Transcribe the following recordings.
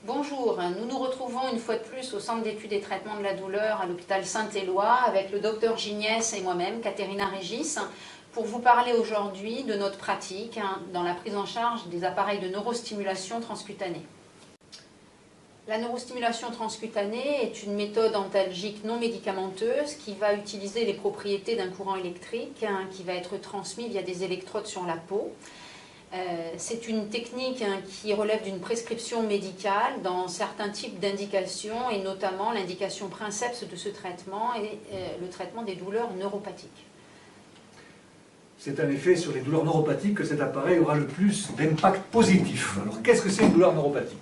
Bonjour, nous nous retrouvons une fois de plus au Centre d'études et traitements de la douleur à l'hôpital Saint-Éloi avec le docteur Gignès et moi-même, Caterina Régis, pour vous parler aujourd'hui de notre pratique dans la prise en charge des appareils de neurostimulation transcutanée. La neurostimulation transcutanée est une méthode antalgique non médicamenteuse qui va utiliser les propriétés d'un courant électrique qui va être transmis via des électrodes sur la peau. C'est une technique qui relève d'une prescription médicale dans certains types d'indications et notamment l'indication princeps de ce traitement est le traitement des douleurs neuropathiques. C'est en effet sur les douleurs neuropathiques que cet appareil aura le plus d'impact positif. Alors qu'est-ce que c'est une douleur neuropathique?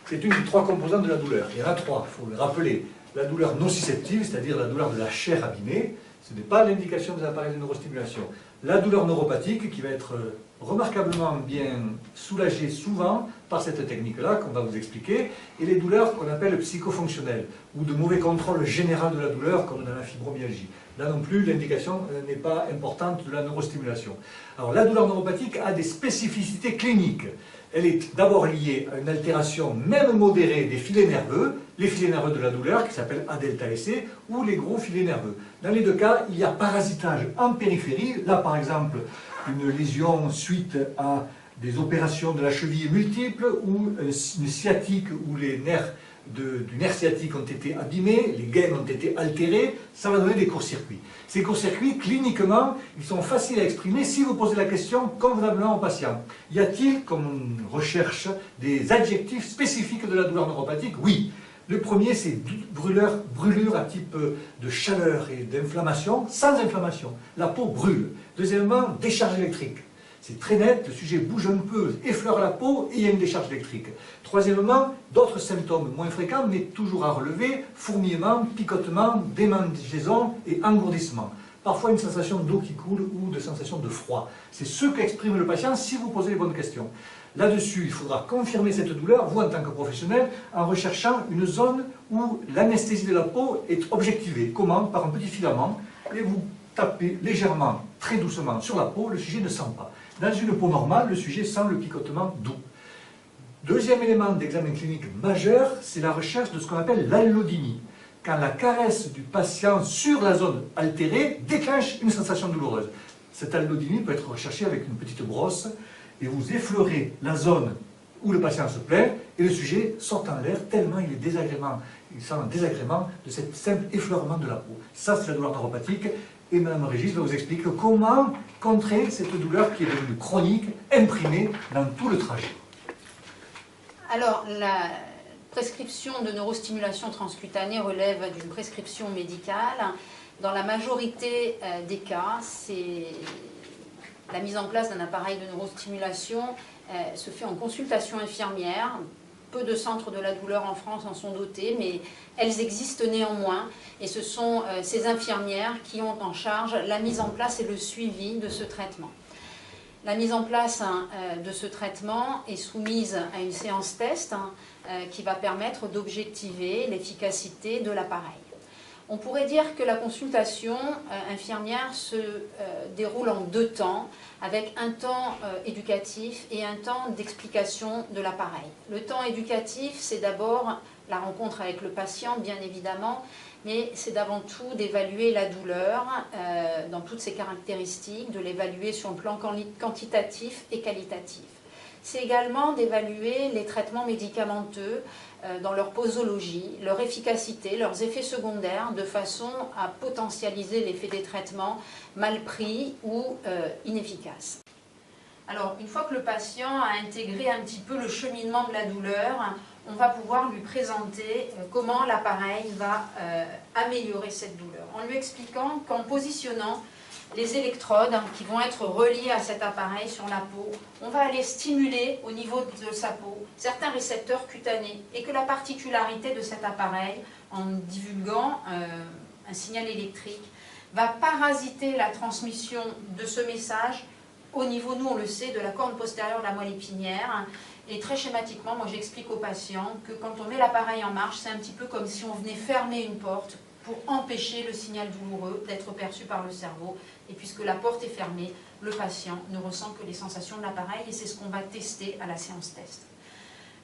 C'est une des trois composantes de la douleur. Il y en a trois, il faut le rappeler. La douleur nociceptive, c'est-à-dire la douleur de la chair abîmée, ce n'est pas l'indication des appareils de neurostimulation. La douleur neuropathique qui va être remarquablement bien soulagée souvent par cette technique-là qu'on va vous expliquer, et les douleurs qu'on appelle psychofonctionnelles, ou de mauvais contrôle général de la douleur comme dans la fibromyalgie. Là non plus, l'indication n'est pas importante de la neurostimulation. Alors la douleur neuropathique a des spécificités cliniques. Elle est d'abord liée à une altération même modérée des filets nerveux, les filets nerveux de la douleur qui s'appellent A delta et C, ou les gros filets nerveux. Dans les deux cas, il y a parasitage en périphérie. Là par exemple, une lésion suite à des opérations de la cheville multiples, ou une sciatique où les nerfs du nerf sciatique ont été abîmés, les gaines ont été altérées, ça va donner des courts-circuits. Ces courts-circuits, cliniquement, ils sont faciles à exprimer si vous posez la question convenablement au patient. Y a-t-il, comme on recherche, des adjectifs spécifiques de la douleur neuropathique? Oui. Le premier, c'est brûlure à type de chaleur et d'inflammation, sans inflammation. La peau brûle. Deuxièmement, décharge électrique. C'est très net, le sujet bouge un peu, effleure la peau et il y a une décharge électrique. Troisièmement, d'autres symptômes moins fréquents mais toujours à relever, fourmillement, picotement, démangeaison et engourdissement. Parfois une sensation d'eau qui coule ou de sensation de froid. C'est ce qu'exprime le patient si vous posez les bonnes questions. Là-dessus, il faudra confirmer cette douleur, vous en tant que professionnel, en recherchant une zone où l'anesthésie de la peau est objectivée. Comment? Par un petit filament, et vous tapez légèrement, très doucement sur la peau, le sujet ne sent pas. Dans une peau normale, le sujet sent le picotement doux. Deuxième élément d'examen clinique majeur, c'est la recherche de ce qu'on appelle l'allodynie. Quand la caresse du patient sur la zone altérée déclenche une sensation douloureuse. Cette allodynie peut être recherchée avec une petite brosse et vous effleurez la zone où le patient se plaint et le sujet sort en l'air tellement il est désagrément, il sent un désagrément de cet simple effleurement de la peau. Ça, c'est la douleur neuropathique. Et Mme Régis va vous expliquer comment contrer cette douleur qui est devenue chronique, imprimée dans tout le trajet. Alors, la prescription de neurostimulation transcutanée relève d'une prescription médicale. Dans la majorité des cas, c'est la mise en place d'un appareil de neurostimulation se fait en consultation infirmière. Peu de centres de la douleur en France en sont dotés, mais elles existent néanmoins. Et ce sont ces infirmières qui ont en charge la mise en place et le suivi de ce traitement. La mise en place de ce traitement est soumise à une séance test qui va permettre d'objectiver l'efficacité de l'appareil. On pourrait dire que la consultation infirmière se déroule en deux temps, avec un temps éducatif et un temps d'explication de l'appareil. Le temps éducatif, c'est d'abord la rencontre avec le patient, bien évidemment, mais c'est d'avant tout d'évaluer la douleur dans toutes ses caractéristiques, de l'évaluer sur le plan quantitatif et qualitatif. C'est également d'évaluer les traitements médicamenteux dans leur posologie, leur efficacité, leurs effets secondaires, de façon à potentialiser l'effet des traitements mal pris ou inefficaces. Alors, une fois que le patient a intégré un petit peu le cheminement de la douleur, on va pouvoir lui présenter comment l'appareil va améliorer cette douleur, en lui expliquant qu'en positionnant les électrodes qui vont être reliées à cet appareil sur la peau, on va aller stimuler au niveau de sa peau certains récepteurs cutanés et que la particularité de cet appareil, en divulguant un signal électrique, va parasiter la transmission de ce message au niveau, nous on le sait, de la corne postérieure de la moelle épinière. Et très schématiquement, moi j'explique aux patients que quand on met l'appareil en marche, c'est un petit peu comme si on venait fermer une porte pour empêcher le signal douloureux d'être perçu par le cerveau. Et puisque la porte est fermée, le patient ne ressent que les sensations de l'appareil et c'est ce qu'on va tester à la séance test.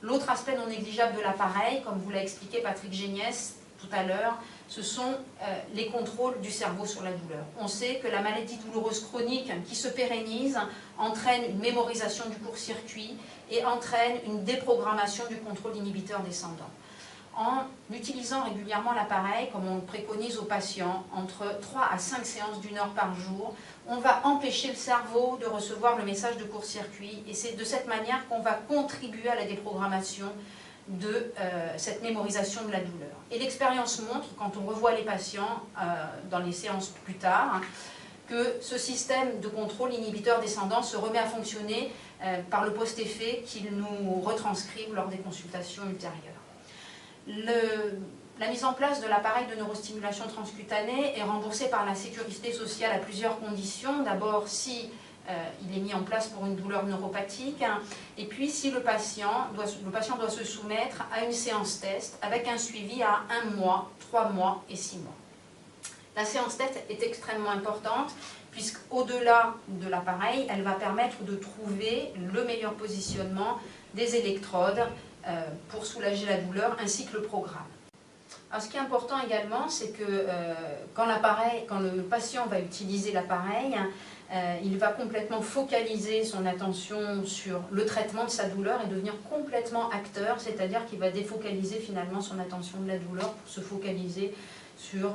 L'autre aspect non négligeable de l'appareil, comme vous l'a expliqué Patrick Géniès tout à l'heure, ce sont les contrôles du cerveau sur la douleur. On sait que la maladie douloureuse chronique qui se pérennise entraîne une mémorisation du court-circuit et entraîne une déprogrammation du contrôle inhibiteur descendant. En utilisant régulièrement l'appareil, comme on le préconise aux patients, entre 3 à 5 séances d'1 heure par jour, on va empêcher le cerveau de recevoir le message de court-circuit et c'est de cette manière qu'on va contribuer à la déprogrammation de cette mémorisation de la douleur. Et l'expérience montre, quand on revoit les patients dans les séances plus tard, que ce système de contrôle inhibiteur descendant se remet à fonctionner par le post-effet qu'ils nous retranscrivent lors des consultations ultérieures. La mise en place de l'appareil de neurostimulation transcutanée est remboursée par la sécurité sociale à plusieurs conditions. D'abord, si il est mis en place pour une douleur neuropathique, et puis si le patient doit se soumettre à une séance test avec un suivi à 1 mois, 3 mois et 6 mois. La séance test est extrêmement importante puisqu'au-delà de l'appareil, elle va permettre de trouver le meilleur positionnement des électrodes pour soulager la douleur ainsi que le programme. Alors, ce qui est important également, c'est que quand le patient va utiliser l'appareil, il va complètement focaliser son attention sur le traitement de sa douleur et devenir complètement acteur, c'est-à-dire qu'il va défocaliser finalement son attention de la douleur pour se focaliser sur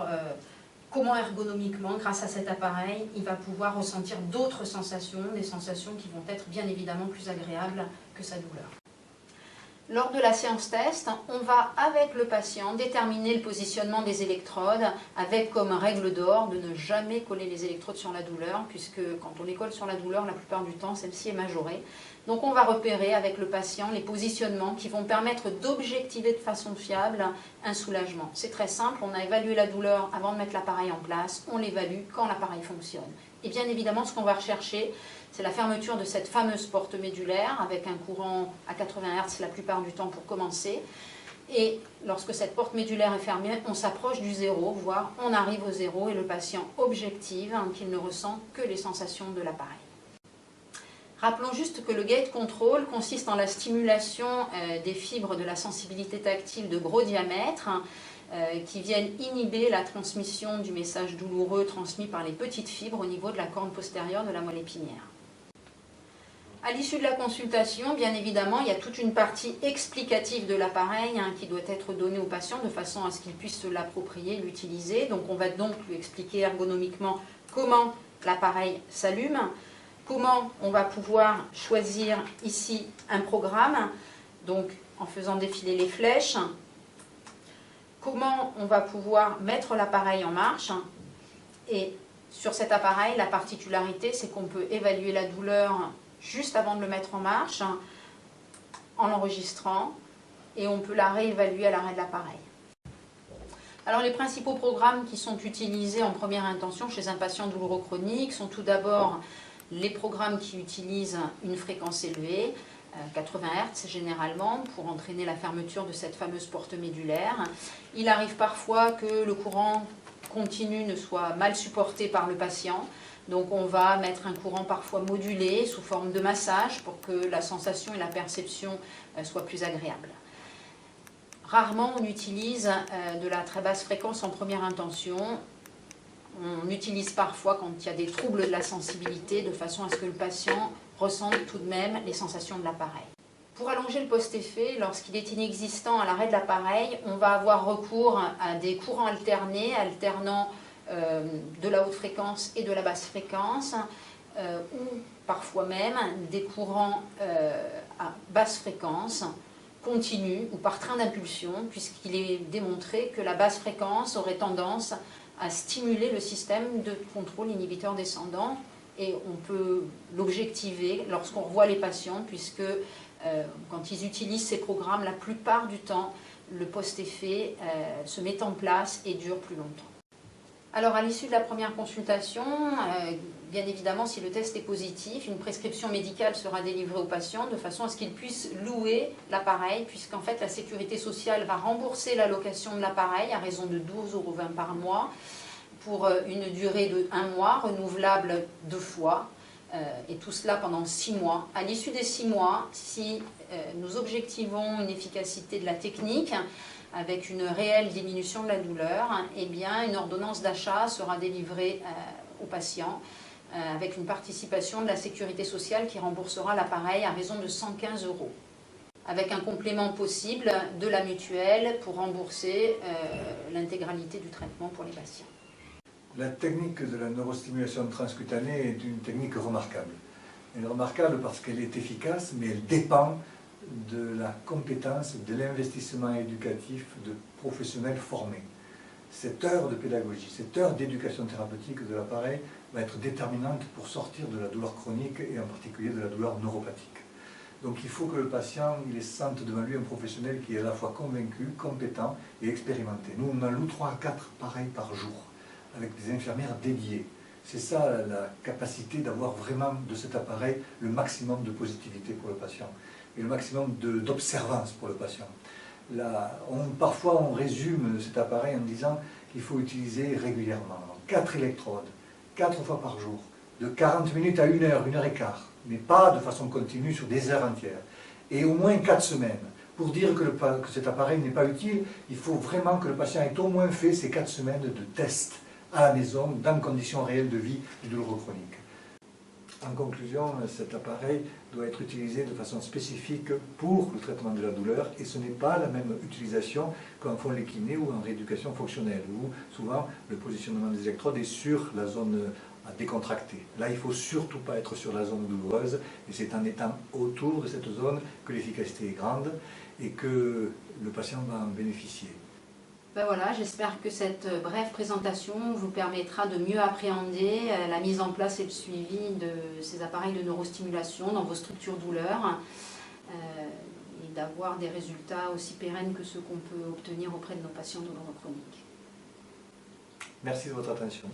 comment ergonomiquement, grâce à cet appareil, il va pouvoir ressentir d'autres sensations, des sensations qui vont être bien évidemment plus agréables que sa douleur. Lors de la séance test, on va avec le patient déterminer le positionnement des électrodes avec comme règle d'or de ne jamais coller les électrodes sur la douleur puisque quand on les colle sur la douleur, la plupart du temps, celle-ci est majorée. Donc on va repérer avec le patient les positionnements qui vont permettre d'objectiver de façon fiable un soulagement. C'est très simple, on a évalué la douleur avant de mettre l'appareil en place, on l'évalue quand l'appareil fonctionne. Et bien évidemment, ce qu'on va rechercher, c'est la fermeture de cette fameuse porte médulaire avec un courant à 80 Hz la plupart du temps pour commencer. Et lorsque cette porte médulaire est fermée, on s'approche du zéro, voire on arrive au zéro et le patient objective qu'il ne ressent que les sensations de l'appareil. Rappelons juste que le gate control consiste en la stimulation des fibres de la sensibilité tactile de gros diamètre qui viennent inhiber la transmission du message douloureux transmis par les petites fibres au niveau de la corne postérieure de la moelle épinière. À l'issue de la consultation, bien évidemment, il y a toute une partie explicative de l'appareil qui doit être donnée au patient de façon à ce qu'il puisse se l'approprier, l'utiliser. Donc on va donc lui expliquer ergonomiquement comment l'appareil s'allume, comment on va pouvoir choisir ici un programme, donc en faisant défiler les flèches, comment on va pouvoir mettre l'appareil en marche. Et sur cet appareil, la particularité, c'est qu'on peut évaluer la douleur juste avant de le mettre en marche, en l'enregistrant, et on peut la réévaluer à l'arrêt de l'appareil. Alors les principaux programmes qui sont utilisés en première intention chez un patient douloureux chronique sont tout d'abord les programmes qui utilisent une fréquence élevée, 80 Hz généralement, pour entraîner la fermeture de cette fameuse porte médulaire. Il arrive parfois que le courant continu ne soit mal supporté par le patient. Donc on va mettre un courant parfois modulé sous forme de massage pour que la sensation et la perception soient plus agréables. Rarement on utilise de la très basse fréquence en première intention. On utilise parfois quand il y a des troubles de la sensibilité de façon à ce que le patient ressente tout de même les sensations de l'appareil. Pour allonger le post-effet, lorsqu'il est inexistant à l'arrêt de l'appareil, on va avoir recours à des courants alternés, alternant de la haute fréquence et de la basse fréquence, ou parfois même des courants à basse fréquence, continus ou par train d'impulsion, puisqu'il est démontré que la basse fréquence aurait tendance à stimuler le système de contrôle inhibiteur descendant, et on peut l'objectiver lorsqu'on revoit les patients, puisque quand ils utilisent ces programmes, la plupart du temps, le post-effet se met en place et dure plus longtemps. Alors à l'issue de la première consultation, bien évidemment si le test est positif, une prescription médicale sera délivrée au patient de façon à ce qu'il puisse louer l'appareil, puisqu'en fait la sécurité sociale va rembourser la location de l'appareil à raison de 12,20 € par mois pour une durée de 1 mois, renouvelable 2 fois. et tout cela pendant 6 mois. À l'issue des 6 mois, si nous objectivons une efficacité de la technique, avec une réelle diminution de la douleur, eh bien, une ordonnance d'achat sera délivrée au patient avec une participation de la sécurité sociale qui remboursera l'appareil à raison de 115 €, avec un complément possible de la mutuelle pour rembourser l'intégralité du traitement pour les patients. La technique de la neurostimulation transcutanée est une technique remarquable. Elle est remarquable parce qu'elle est efficace, mais elle dépend de la compétence, de l'investissement éducatif de professionnels formés. Cette heure de pédagogie, cette heure d'éducation thérapeutique de l'appareil va être déterminante pour sortir de la douleur chronique et en particulier de la douleur neuropathique. Donc il faut que le patient il sente devant lui un professionnel qui est à la fois convaincu, compétent et expérimenté. Nous, on alloue 3 à 4 appareils par jour, avec des infirmières dédiées. C'est ça la capacité d'avoir vraiment de cet appareil le maximum de positivité pour le patient et le maximum d'observance pour le patient. Parfois on résume cet appareil en disant qu'il faut utiliser régulièrement. 4 électrodes, 4 fois par jour, de 40 minutes à 1 heure, 1 heure et quart, mais pas de façon continue sur des heures entières. Et au moins 4 semaines. Pour dire que cet appareil n'est pas utile, il faut vraiment que le patient ait au moins fait ces 4 semaines de tests à la maison, dans conditions réelles de vie du douloureux chronique. En conclusion, cet appareil doit être utilisé de façon spécifique pour le traitement de la douleur et ce n'est pas la même utilisation qu'en font les kinés ou en rééducation fonctionnelle, où souvent le positionnement des électrodes est sur la zone à décontracter. Là, il ne faut surtout pas être sur la zone douloureuse et c'est en étant autour de cette zone que l'efficacité est grande et que le patient va en bénéficier. Ben voilà, j'espère que cette brève présentation vous permettra de mieux appréhender la mise en place et le suivi de ces appareils de neurostimulation dans vos structures douleurs et d'avoir des résultats aussi pérennes que ceux qu'on peut obtenir auprès de nos patients douloureux chroniques. Merci de votre attention.